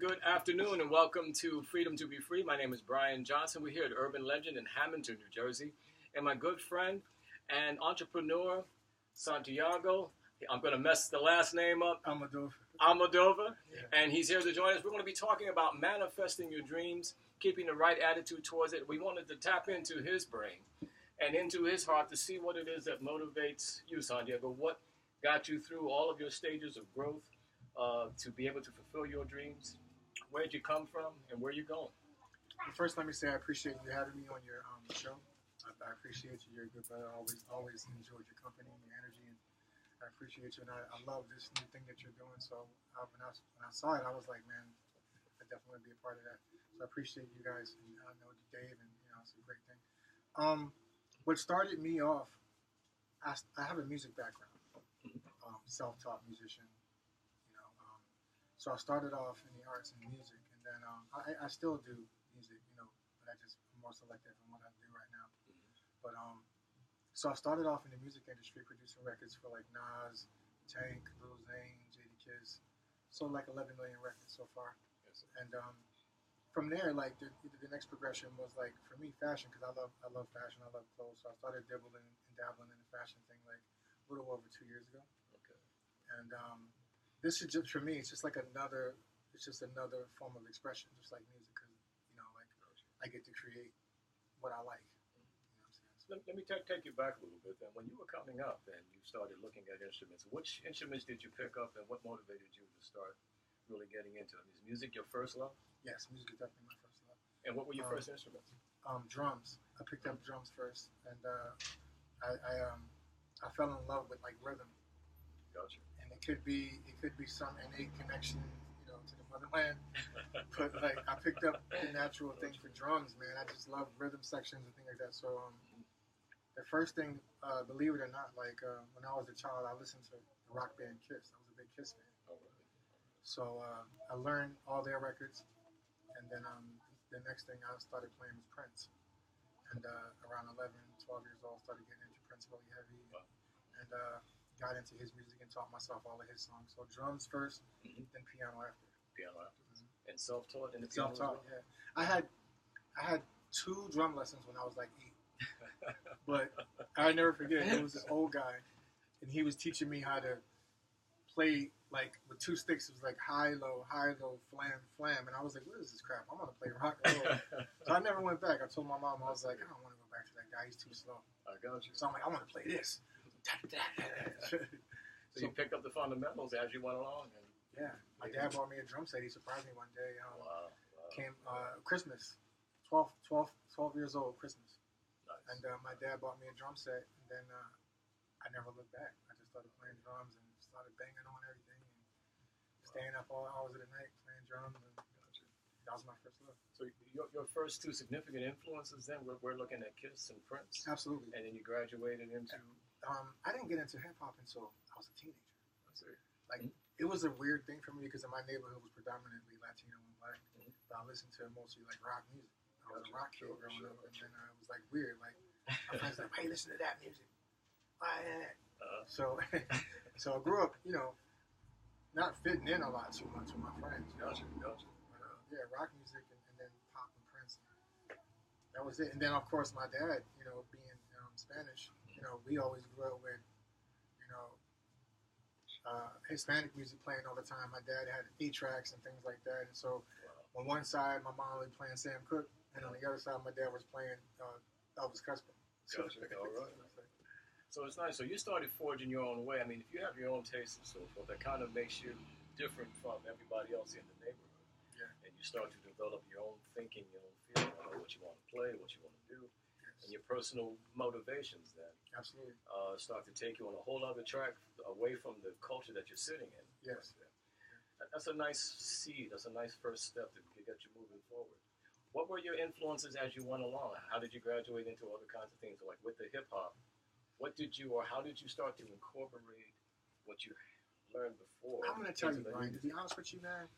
good afternoon, and welcome to Freedom to be Free. My name is Brian Johnson. We're here at Urban Legend in Hamilton, New Jersey. And my good friend and entrepreneur, Santiago, I'm going to mess the last name up. Almodovar. Yeah. And he's here to join us. We're going to be talking about manifesting your dreams, keeping the right attitude towards it. We wanted to tap into his brain and into his heart to see what it is that motivates you, Santiago. What got you through all of your stages of growth to be able to fulfill your dreams? Where'd you come from and where you going? First, let me say I appreciate you having me on your show. I appreciate you. You're a good brother. Always enjoyed your company and your energy, and I appreciate you. And I love this new thing that you're doing. So when I saw it, I was like, man, I definitely want to be a part of that. So I appreciate you guys, and I know Dave, and it's a great thing. What started me off, I have a music background, self-taught musician. So I started off in the arts and music, and then I still do music, but I'm more selective in what I do right now. But so I started off in the music industry, producing records for like Nas, Tank, Lil Zane, Jadakiss. Sold like 11 million records so far. Yes. And from there, like the next progression was like for me fashion, because I love fashion, I love clothes. So I started dabbling in the fashion thing like a little over 2 years ago. Okay. And this is just for me. It's just like another form of expression, just like music, because like I get to create what I like. Let me take you back a little bit. Then, when you were coming up and you started looking at instruments, which instruments did you pick up, and what motivated you to start really getting into it? Is music your first love? Yes, music is definitely my first love. And what were your first instruments? Drums. I picked up drums first, and I fell in love with like rhythm. Gotcha. And it could be some innate connection, to the motherland. But like I picked up the natural thing for drums, man. I just love rhythm sections and things like that. So the first thing, believe it or not, like when I was a child, I listened to the rock band Kiss. I was a big Kiss fan. Oh, really? So I learned all their records, and then the next thing I started playing was Prince. And around 11, 12 years old, started getting into Prince really heavy, and got into his music and taught myself all of his songs. So drums first, then piano after. Piano after. And self-taught in the piano. Self-taught, yeah. I had 2 drum lessons when I was like 8. But I never forget, there was this old guy, and he was teaching me how to play, like, with 2 sticks. It was like high, low, flam, flam. And I was like, what is this crap? I'm going to play rock and roll. So I never went back. I told my mom, I was like, I don't want to go back to that guy. He's too slow. I got you. So I'm like, I want to play this. So you picked up the fundamentals as you went along. And yeah. My dad bought me a drum set. He surprised me one day. Wow. Came Christmas, 12 years old, Christmas. Nice. And my dad bought me a drum set, and then I never looked back. I just started playing drums and started banging on everything and staying up all hours of the night playing drums. And that was my first love. So your first 2 significant influences then, we're looking at Kiss and Prince? Absolutely. And then you graduated into? I didn't get into hip-hop until I was a teenager. Like, it was a weird thing for me because in my neighborhood was predominantly Latino and Black, but I listened to mostly like rock music. I was a rock kid growing up, and then it was like weird. Like my friends like, hey, listen to that music. So I grew up, not fitting in a lot too much with my friends. Gotcha. But, yeah, rock music and then pop and Prince. That was it. And then of course my dad, being Spanish, we always grew up with, Hispanic music playing all the time. My dad had 8 tracks and things like that. And so on one side, my mom was playing Sam Cooke, and on the other side, my dad was playing Elvis Costello. Gotcha. All right. So it's nice. So you started forging your own way. I mean, if you have your own taste and so forth, that kind of makes you different from everybody else in the neighborhood. Yeah. And you start to develop your own thinking, your own feeling about what you want to play, what you want to do. And your personal motivations then absolutely start to take you on a whole other track away from the culture that you're sitting in. Yes. That's a nice seed. That's a nice first step to get you moving forward. What were your influences as you went along? How did you graduate into other kinds of things? Like with the hip-hop, how did you start to incorporate what you learned before? I'm going to tell you, Brian, to be honest with you, man,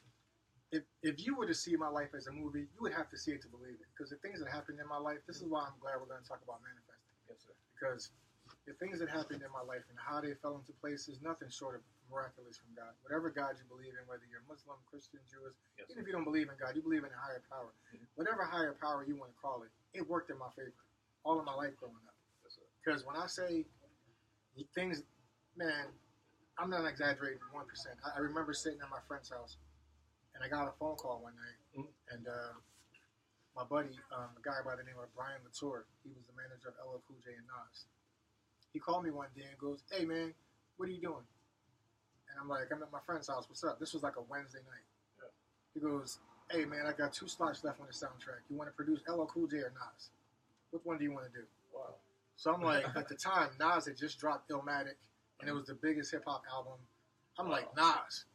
if you were to see my life as a movie, you would have to see it to believe it. Because the things that happened in my life, this is why I'm glad we're going to talk about manifesting. Yes, sir. Because the things that happened in my life and how they fell into place is nothing short of miraculous from God. Whatever God you believe in, whether you're Muslim, Christian, Jewish, Yes, even if you don't believe in God, you believe in a higher power. Whatever higher power you want to call it, it worked in my favor all of my life growing up. Because when I say things, man, I'm not exaggerating 1%. I remember sitting at my friend's house, and I got a phone call one night, and my buddy, a guy by the name of Brian Latour, he was the manager of LL Cool J and Nas. He called me one day and goes, "Hey, man, what are you doing?" And I'm like, "I'm at my friend's house. What's up?" This was like a Wednesday night. Yeah. He goes, "Hey, man, I got 2 slots left on the soundtrack. You want to produce LL Cool J or Nas? Which one do you want to do?" Wow. So I'm like, at the time, Nas had just dropped Illmatic, and it was the biggest hip-hop album. I'm like, Nas.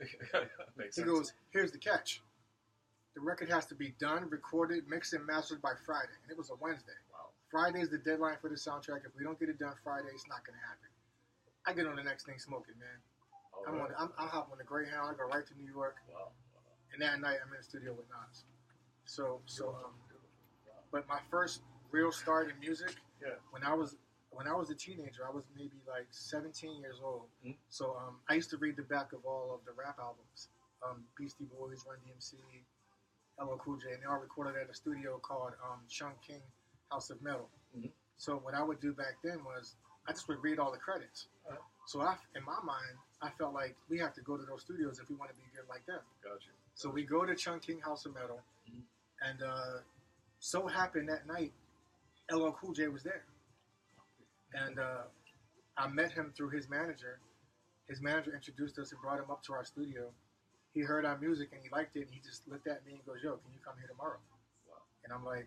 He goes, "Here's the catch. The record has to be done, recorded, mixed, and mastered by Friday." And it was a Wednesday. Wow. Friday's the deadline for the soundtrack. If we don't get it done Friday, it's not going to happen. I get on the next thing smoking, man. I hop on the Greyhound. I go right to New York. Wow. And that night, I'm in the studio with Nas. But my first real start in music, when I was a teenager, I was maybe like 17 years old. Mm-hmm. So I used to read the back of all of the rap albums. Beastie Boys, Run DMC, LL Cool J, and they all recorded at a studio called Chung King House of Metal. Mm-hmm. So what I would do back then was I just would read all the credits. Uh-huh. So in my mind, I felt like we have to go to those studios if we want to be good like them. Gotcha. So we go to Chung King House of Metal, and so happened that night, LL Cool J was there. And I met him through his manager. His manager introduced us and brought him up to our studio. He heard our music and he liked it, and he just looked at me and goes, "Yo, can you come here tomorrow?" Wow. And I'm like,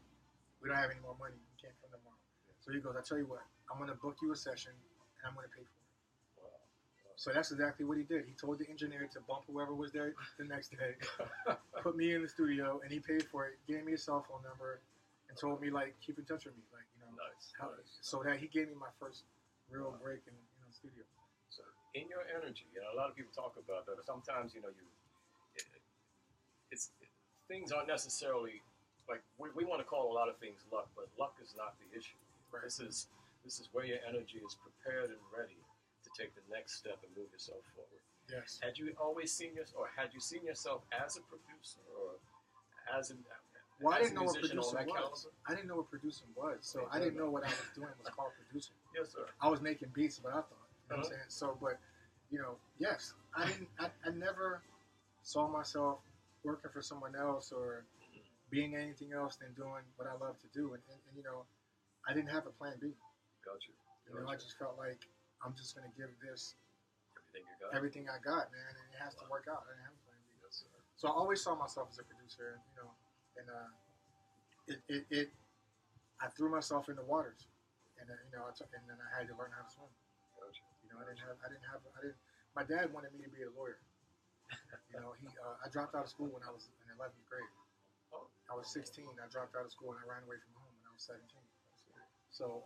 "We don't have any more money. You can't come tomorrow." Yeah. So he goes, "I tell you what, I'm going to book you a session, and I'm going to pay for it." Wow. Wow. So that's exactly what he did. He told the engineer to bump whoever was there the next day, put me in the studio, and he paid for it, gave me a cell phone number, and told me, like, keep in touch with me. Like, nice. So that he gave me my first real break in studio. So in your energy, a lot of people talk about that. Sometimes, things aren't necessarily like we want to call a lot of things luck, but luck is not the issue. Right. This is where your energy is prepared and ready to take the next step and move yourself forward. Yes. Had you seen yourself as a producer or as a I didn't know what producing was. I didn't know what producing was, so I didn't know what I was doing was called producing. Yes, sir. I was making beats, but I thought, you know what I'm saying? So, but yes, I never saw myself working for someone else or being anything else than doing what I love to do. And I didn't have a plan B. Gotcha. I just felt like I'm just going to give this everything I got, man, and it has to work out. I didn't have a plan B. Yes, sir. So I always saw myself as a producer, and I threw myself in the waters, and then I had to learn how to swim. Gotcha. My dad wanted me to be a lawyer. I dropped out of school when I was in 11th grade. I was 16. I dropped out of school and I ran away from home when I was 17. So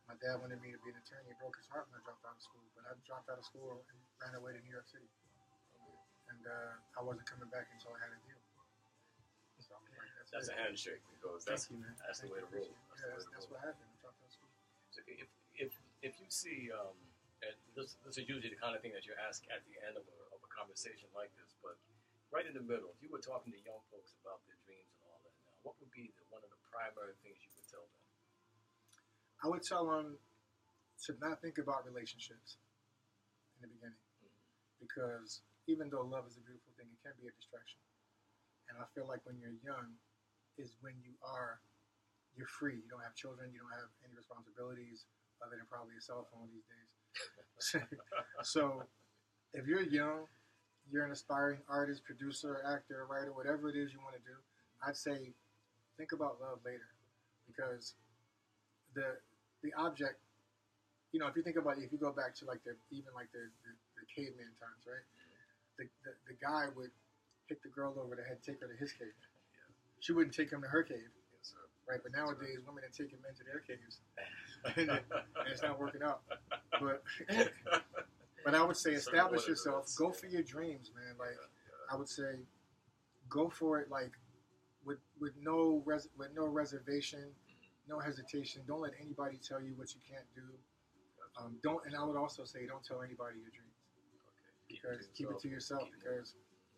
my dad wanted me to be an attorney. It broke his heart when I dropped out of school. But I dropped out of school and ran away to New York City. And I wasn't coming back until I had a deal. So I'm like, that's a handshake because that's the way to roll. That's what happened. I dropped out of school. So if you see, and this is usually the kind of thing that you ask at the end of a conversation like this, but right in the middle, if you were talking to young folks about their dreams and all that now, what would be one of the primary things you would tell them? I would tell them to not think about relationships in the beginning, because even though love is a beautiful thing, it can be a distraction. And I feel like when you're young is when you're free. You don't have children, you don't have any responsibilities other than probably a cell phone these days. So if you're young, you're an aspiring artist, producer, actor, writer, whatever it is you want to do, I'd say think about love later, because the object, if you think about it, if you go back to the caveman times, right? The guy would pick the girl over the head, take her to his cave. Yeah. She wouldn't take him to her cave, right? But nowadays, women are taking men to their caves, and it's not working out. But I would say establish yourself. Go for your dreams, man. I would say go for it, with no reservation, no hesitation. Don't let anybody tell you what you can't do. And I would also say don't tell anybody your dreams. because keep it to yourself. Because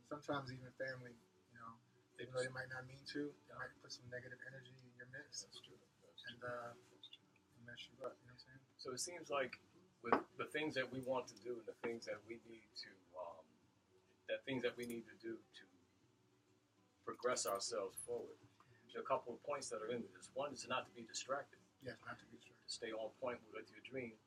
sometimes even family, you know, even though they might not mean to, they might put some negative energy in your midst. That's true. And mess you up. You know what I'm saying? So it seems like with the things that we want to do and the things that we need to, do to progress ourselves forward. There are a couple of points that are in this. One is not to be distracted. Yes, not to be distracted. To stay on point with your dream.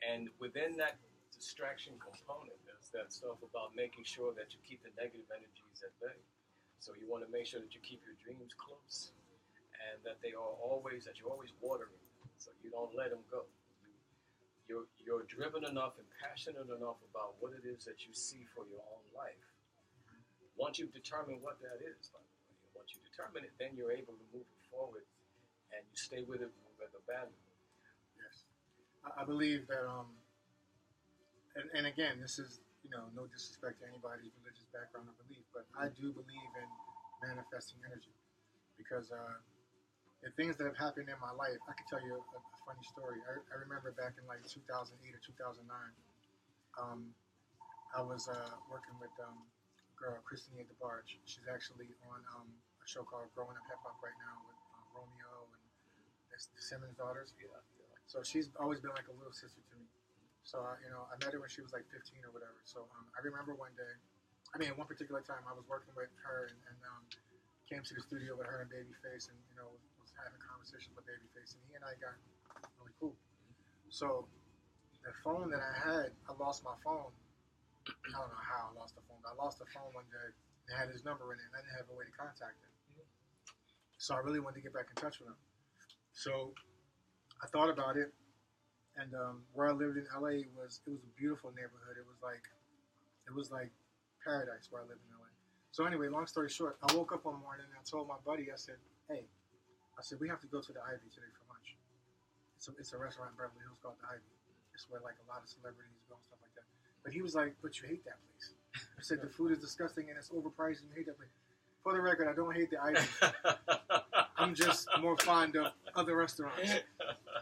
And within that distraction component, there's that stuff about making sure that you keep the negative energies at bay. So you want to make sure that you keep your dreams close and that you're always watering them, so you don't let them go. You're driven enough and passionate enough about what it is that you see for your own life. Once you've determined what that is, by the way, once you determine it, then you're able to move it forward and you stay with it with abandon. Yes. I believe that, and again, this is, you know, no disrespect to anybody's religious background or belief, but I do believe in manifesting energy because the things that have happened in my life, I can tell you a funny story. I remember back in like 2008 or 2009, I was working with a girl, Christine DeBarge. She's actually on a show called Growing Up Hip Hop right now with Romeo and the Simmons daughters. Yeah. So she's always been like a little sister to me. So, you know, I met her when she was like 15 or whatever. So I remember one particular time I was working with her and came to the studio with her and Babyface and, you know, was having conversations with Babyface. And he and I got really cool. So the phone that I had, I lost my phone. I don't know how I lost the phone, but I lost the phone one day. It had his number in it, and I didn't have a way to contact him. So I really wanted to get back in touch with him. So I thought about it, and where I lived in LA it was a beautiful neighborhood. It was like paradise where I lived in LA. So anyway, long story short, I woke up one morning and I told my buddy, I said, "Hey," I said, "we have to go to the Ivy today for lunch. It's a restaurant in Beverly Hills called the Ivy. It's where like a lot of celebrities go and stuff like that." But he was like, "But you hate that place." I said, "The food is disgusting and it's overpriced and you hate that place." For the record, I don't hate the Ivy. I'm just more fond of other restaurants.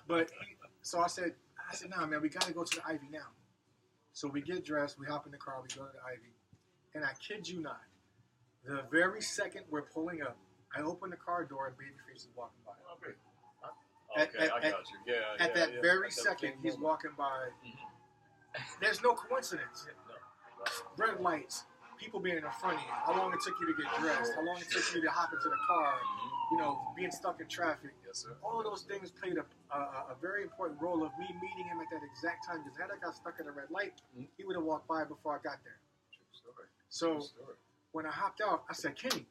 But so I said, "Nah, man, we got to go to the Ivy now." So we get dressed, we hop in the car, we go to the Ivy. And I kid you not, the very second we're pulling up, I open the car door and Babyface is walking by. Okay, I got you. Yeah. At that very second, he's walking by. There's no coincidence. Red lights, people being in front of you, how long it took you to get dressed, how long it took you to hop into the car, you know, being stuck in traffic. Yes, sir. All of those things played a very important role of me meeting him at that exact time. Because had I got stuck at a red light, he would have walked by before I got there. True story. So when I hopped out, I said, "Kenny,"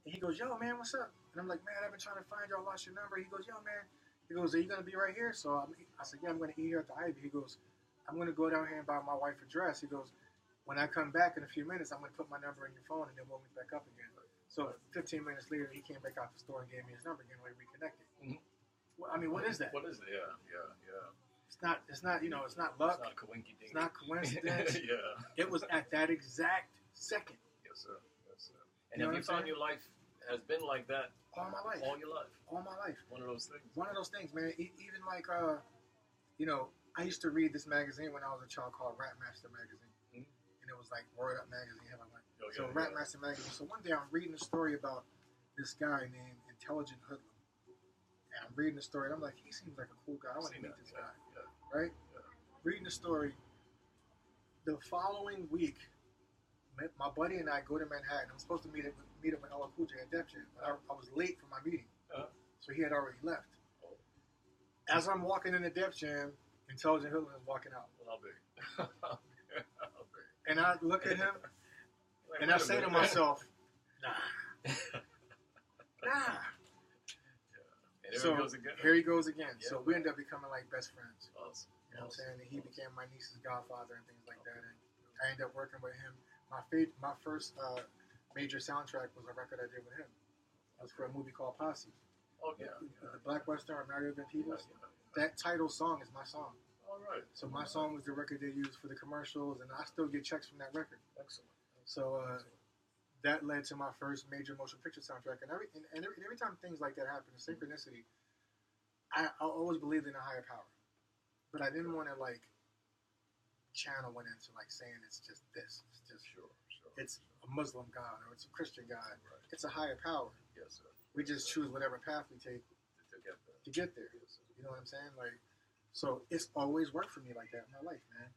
and he goes, "Yo, man, what's up?" And I'm like, "Man, I've been trying to find you. I lost your number." He goes, "Yo, man." He goes, "Are you gonna be right here?" So I said, "Yeah, I'm gonna eat here at the Ivy." He goes, "I'm gonna go down here and buy my wife a dress." He goes, "When I come back in a few minutes, I'm gonna put my number in your phone and then we'll meet back up again." So 15 minutes later, he came back out the store and gave me his number again. We reconnected. Well, I mean, what is that? What is it? Yeah. It's not, you know, it's not luck. It's not coinky dink. It's not coincidence. Yeah. It was at that exact second. Yes, sir. And have you found your life has been like that all my life? All your life. All my life. One of those things. One of those things, man. Even like, you know, I used to read this magazine when I was a child called Rap Master Magazine. And it was like Word Up Magazine. Rap Master Magazine. So one day I'm reading a story about this guy named Intelligent Hoodlum. And I'm reading the story and I'm like, he seems like a cool guy. I want to meet this guy. Yeah. Right? Yeah. Reading the story. The following week, my buddy and I go to Manhattan. I'm supposed to meet up with LL Cool J at Def Jam. But I was late for my meeting. So he had already left. As I'm walking into Def Jam, Intelligent Hoodlum is walking out. Well, I'll be. And I look at him, and I say to myself, nah. And so here he goes again. Yeah, so we end up becoming like best friends. Awesome. You know what I'm saying? And he became my niece's godfather and things like that. And I ended up working with him. My first major soundtrack was a record I did with him. It was for a movie called Posse. Oh, yeah. The Black Western or Mario Van Peebles. That title song is my song. All right. So my song was the record they used for the commercials, and I still get checks from that record. Excellent. So that led to my first major motion picture soundtrack. And every time things like that happen, synchronicity, I always believed in a higher power. But I didn't want to, like, channel went into like saying it's just this. It's just Sure. it's a Muslim God or it's a Christian God. Right. It's a higher power. Yes, sir. We just choose whatever path we take to get there. to get there. Yes, sir. You know what I'm saying? Like, so it's always worked for me like that in my life, man.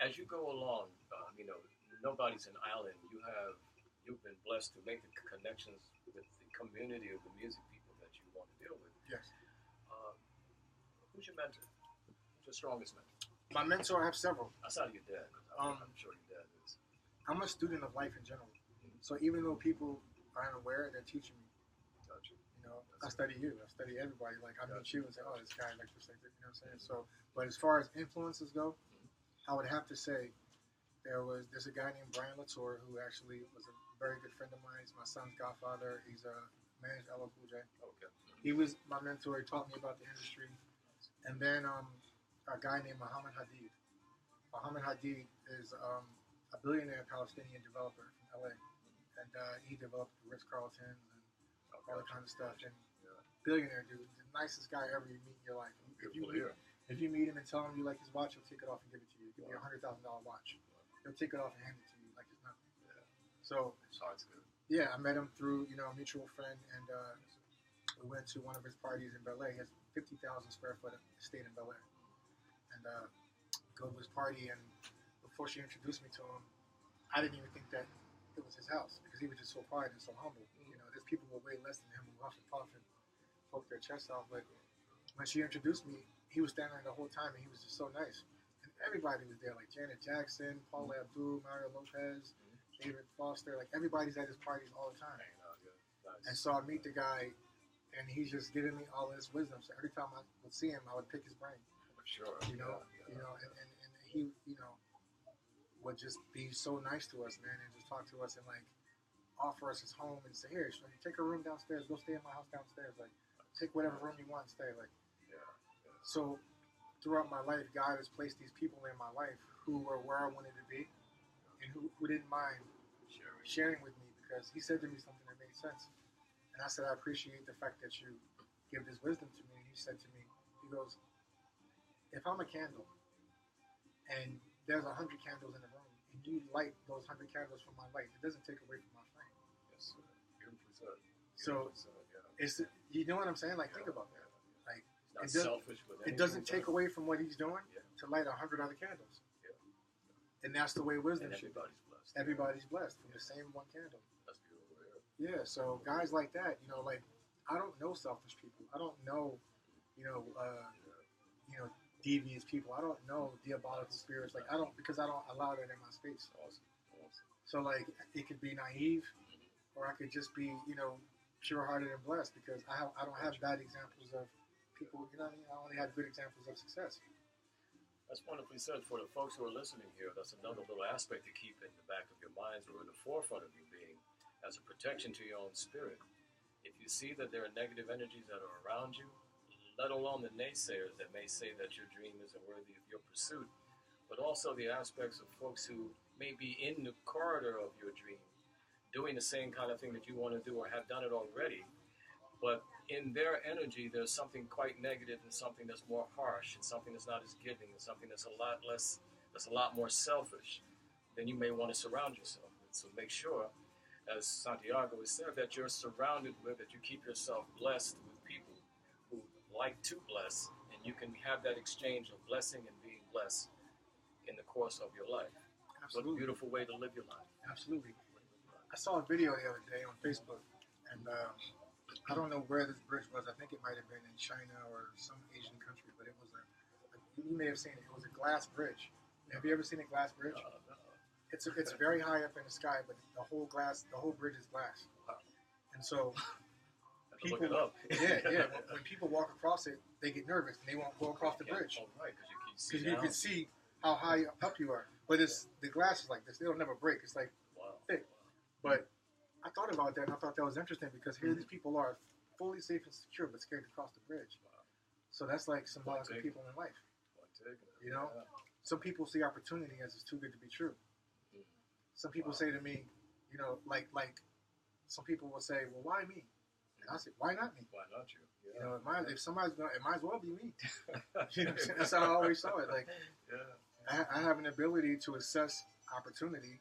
As you go along, you know, nobody's an island. You've been blessed to make the connections with the community of the music people that you want to deal with. Yes. Who's your mentor? Who's your strongest mentor? My mentor, I have several. Outside of your dad, 'cause I'm sure your dad is. I'm a student of life in general. So even though people aren't aware, they're teaching me. Gotcha. You know, I study you. I study everybody. Like, I meet you and say, oh, this guy like this, like that. You know what I'm saying? So, but as far as influences go, I would have to say there's a guy named Brian Latour who actually was a very good friend of mine. He's my son's godfather. He's managed LL Cool J. Okay. He was my mentor. He taught me about the industry. And then a guy named Mohammed Hadid. Mohammed Hadid is a billionaire Palestinian developer from LA. And he developed the Ritz-Carltons and all that kind of stuff. And billionaire dude, the nicest guy ever you meet in your life. If you meet him and tell him you like his watch, he'll take it off and give it to you. Give you $100,000 watch. He'll take it off and hand it to you like it's nothing. Yeah. So His heart's good. yeah, I met him through a mutual friend, and we went to one of his parties in Bel Air. He has 50,000 square foot estate in Bel Air, and go to his party. And before she introduced me to him, I didn't even think that it was his house because he was just so quiet and so humble. You know, there's people who are way less than him who huff and puff and poke their chest out. But when she introduced me, he was standing there the whole time, and he was just so nice. And everybody was there, like Janet Jackson, Paula Abdul, Mario Lopez, David Foster. Like, everybody's at his parties all the time. Nice. And so I meet the guy, and he's just giving me all this wisdom. So every time I would see him, I would pick his brain. Sure. You know, and he, would just be so nice to us, man, and just talk to us and like offer us his home and say, here, take a room downstairs, go stay in my house downstairs, like take whatever room you want and stay, like. So throughout my life, God has placed these people in my life who were where I wanted to be, and who didn't mind sharing with me, because he said to me something that made sense. And I said, I appreciate the fact that you give this wisdom to me. And he said to me, he goes, if I'm a candle and there's 100 candles in the room and you light those 100 candles from my light, it doesn't take away from my flame. Yes, sir. Beautifully said. So it's, you know what I'm saying? Like, think about that. Like, Not selfish with it doesn't take away from what he's doing to light 100 other candles. And that's the way wisdom should be. Everybody's blessed from the same one candle. That's beautiful. Yeah, so guys like that, like, I don't know selfish people. I don't know, devious people. I don't know diabolical spirits. Like, because I don't allow that in my space. Awesome. So, like, it could be naive, or I could just be, pure-hearted and blessed, because I don't have bad examples of people, you know what I mean? I only have good examples of success. That's wonderfully said. For the folks who are listening here, that's another little aspect to keep in the back of your minds, or in the forefront of your being, as a protection to your own spirit. If you see that there are negative energies that are around you, let alone the naysayers that may say that your dream isn't worthy of your pursuit, but also the aspects of folks who may be in the corridor of your dream, doing the same kind of thing that you want to do or have done it already, but in their energy, there's something quite negative and something that's more harsh and something that's not as giving and something that's a lot more selfish. Then you may want to surround yourself with. So make sure, as Santiago has said, that you're surrounded with, that you keep yourself blessed with people who like to bless, and you can have that exchange of blessing and being blessed in the course of your life. Absolutely. What a beautiful way to live your life. Absolutely. I saw a video the other day on Facebook, and I don't know where this bridge was. I think it might have been in China or some Asian country, but it was you may have seen it. It was a glass bridge. Have you ever seen a glass bridge? No. It's very high up in the sky, but the whole bridge is glass. And so people, look it up. yeah. When people walk across it, they get nervous and they won't go across the bridge. Oh, right, because you can see how high up you are. But the glass is like this; it'll never break. It's like thick. But I thought about that, and I thought that was interesting, because here these people are fully safe and secure, but scared to cross the bridge. So that's like symbolic of people in life. Some people see opportunity as it's too good to be true. Some people say to me, like some people will say, well, why me? And I said, why not me? Why not you? You know, if somebody's going, it might as well be me. You know what I'm saying? That's how I always saw it. Like, I have an ability to assess opportunity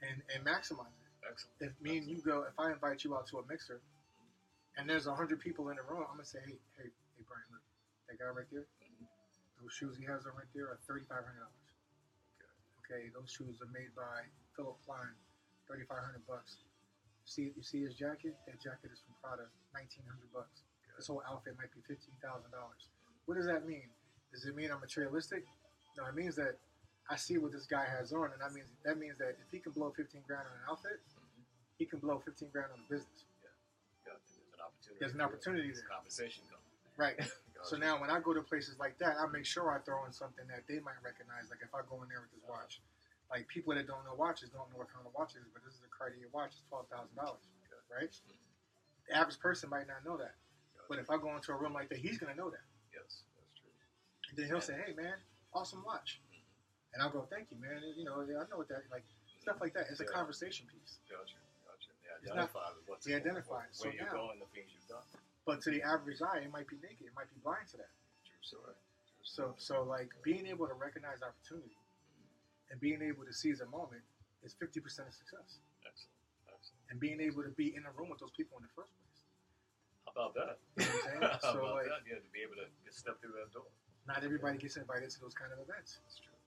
and maximize it. Excellent. If me and you go, if I invite you out to a mixer, and there's 100 people in the room, I'm gonna say, hey, Brian, look, that guy right there, those shoes he has on right there are $3,500. Okay, those shoes are made by Philip Klein, $3,500. You see his jacket? That jacket is from Prada, $1,900. This whole outfit might be $15,000. What does that mean? Does it mean I'm materialistic? No, it means that I see what this guy has on, and that means that if he can blow 15 grand on an outfit, he can blow 15 grand on a business. Yeah. There's an opportunity there. Conversation going. Right. So now when I go to places like that, I make sure I throw in something that they might recognize. Like if I go in there with this watch, like people that don't know watches don't know what kind of watch it is, but this is a Cartier watch. It's $12,000, right? The average person might not know that. But if I go into a room like that, he's going to know that. Yes, that's true. And then he'll say, hey, man, awesome watch. And I'll go, thank you, man. And, you know, I know what that, like, stuff like that. It's a conversation piece. Gotcha. They identify with what's where you're going, the things you've done. But to the average eye, it might be naked. It might be blind to that. True. So like, being able to recognize opportunity and being able to seize a moment is 50% of success. Excellent. And being able to be in a room with those people in the first place. How about that? You know what I'm saying? How about that? Yeah, to be able to step through that door. Not everybody gets invited to those kind of events. That's true.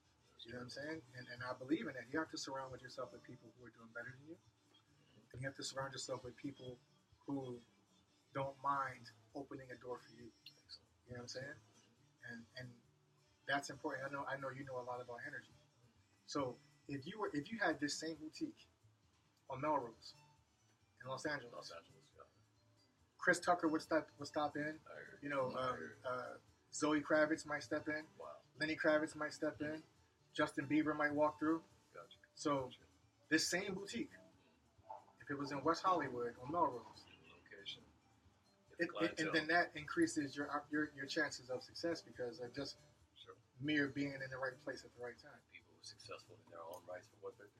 You know what I'm saying? And I believe in that. You have to surround yourself with people who are doing better than you. And you have to surround yourself with people who don't mind opening a door for you. You know what I'm saying? And that's important. I know you know a lot about energy. So if you had this same boutique on Melrose in Los Angeles, Chris Tucker would stop in. You know, Zoe Kravitz might step in. Wow. Lenny Kravitz might step in. Justin Bieber might walk through. Gotcha. So this same boutique, if it was in West Hollywood or Melrose, location, and then that increases your chances of success because of just mere being in the right place at the right time. People who are successful in their own rights for what they do.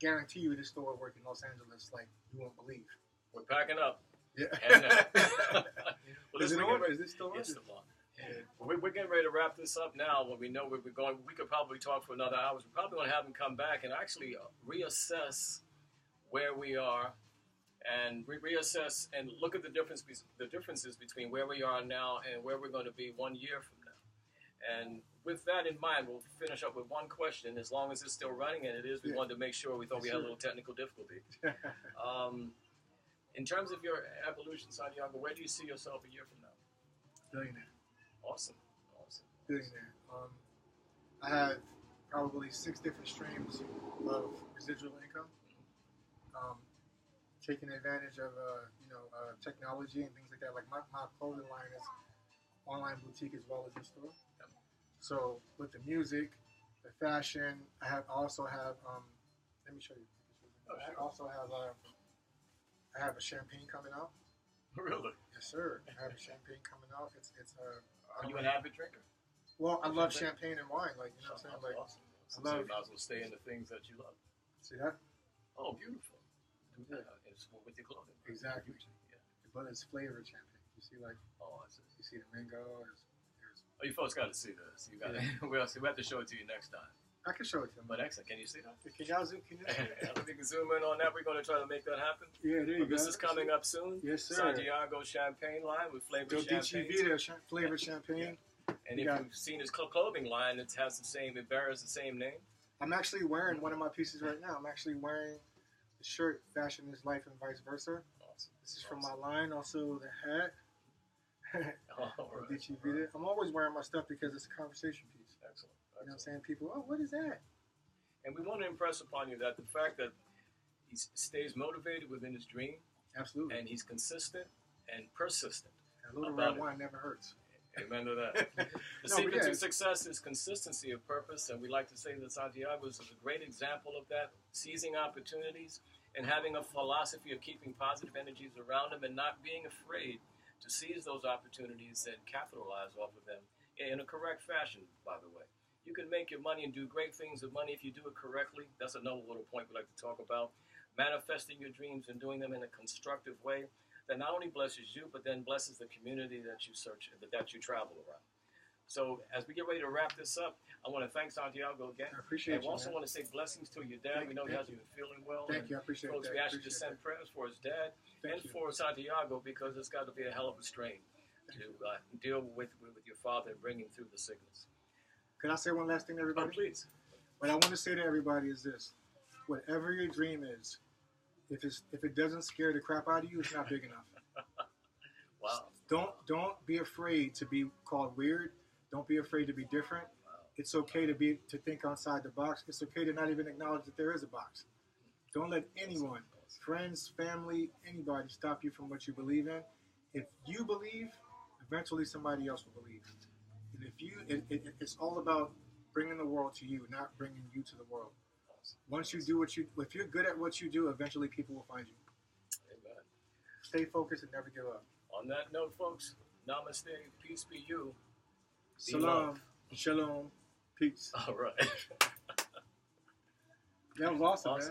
Guarantee you, this store work in Los Angeles like you won't believe. We're packing up. Yeah. Well, is it on? Is this still on? It's still on. Yeah. Well, we're getting ready to wrap this up now. When we know where we're going, we could probably talk for another hour. We're probably going to have him come back and actually reassess where we are, and reassess and look at the differences between where we are now and where we're going to be 1 year from now. And with that in mind, we'll finish up with one question. As long as it's still running, and it is, we wanted to make sure. We thought we had a little technical difficulty. In terms of your evolution, Santiago, where do you see yourself a year from now? Billionaire. Awesome. Billionaire. I have probably 6 different streams of residual income. Taking advantage of technology and things like that. Like my clothing line is online boutique as well as in store. Yep. So with the music, the fashion, I also have. Let me show you. I also have. I have a champagne coming out. Really? Yes, sir. I have a champagne coming out. It's Are you an avid drinker? Well, I love champagne and wine. Like, you know what I'm saying? Like, awesome. So you might as well stay in the things that you love. See that? Oh, beautiful. Yeah. It's with your clothing. Exactly. Yeah. But it's flavored champagne. You see, like, I see. You see the mango. Oh, you folks got to see this. You got to. We have to show it to you next time. I can show it to them. But excellent. Can you see that? Can y'all zoom? Can you see it? We can zoom in on that. We're going to try to make that happen. Yeah, there you go. This is coming up soon. Yes, sir. Santiago champagne line with flavored champagne. DJEMBE flavored champagne. Yeah. And if you've seen his clothing line, it bears the same name. I'm actually wearing one of my pieces right now. I'm actually wearing the shirt, Fashion is Life and Vice Versa. Awesome. This is from my line. Also the hat. Right. DJEMBE. I'm always wearing my stuff because it's a conversation piece. Excellent. You know what I'm saying? People, what is that? And we want to impress upon you that the fact that he stays motivated within his dream. Absolutely. And he's consistent and persistent. A little red wine never hurts. Amen to that. The secret to success is consistency of purpose, and we like to say that Santiago is a great example of that, seizing opportunities and having a philosophy of keeping positive energies around him and not being afraid to seize those opportunities and capitalize off of them in a correct fashion, by the way. You can make your money and do great things with money if you do it correctly. That's another little point we like to talk about. Manifesting your dreams and doing them in a constructive way. that not only blesses you, but then blesses the community that you search, that you travel around. So as we get ready to wrap this up, I want to thank Santiago again. I appreciate and you. I also man. want to say blessings to your dad. We know he hasn't been feeling well. Thank you. I appreciate folks, that. we ask you to send prayers for his dad and for Santiago, because it's got to be a hell of a strain to deal with your father and bring him through the sickness. Can I say one last thing to everybody? Oh, please. What I want to say to everybody is this: whatever your dream is, if it doesn't scare the crap out of you, it's not big enough. Wow. Don't be afraid to be called weird. Don't be afraid to be different. It's okay to think outside the box. It's okay to not even acknowledge that there is a box. Don't let anyone, friends, family, anybody stop you from what you believe in. If you believe, eventually somebody else will believe. And it's all about bringing the world to you, not bringing you to the world. Once you do if you're good at what you do, eventually people will find you. Amen. Stay focused and never give up. On that note, folks, namaste, peace be you. Salam, shalom, peace. All right. That was awesome, man.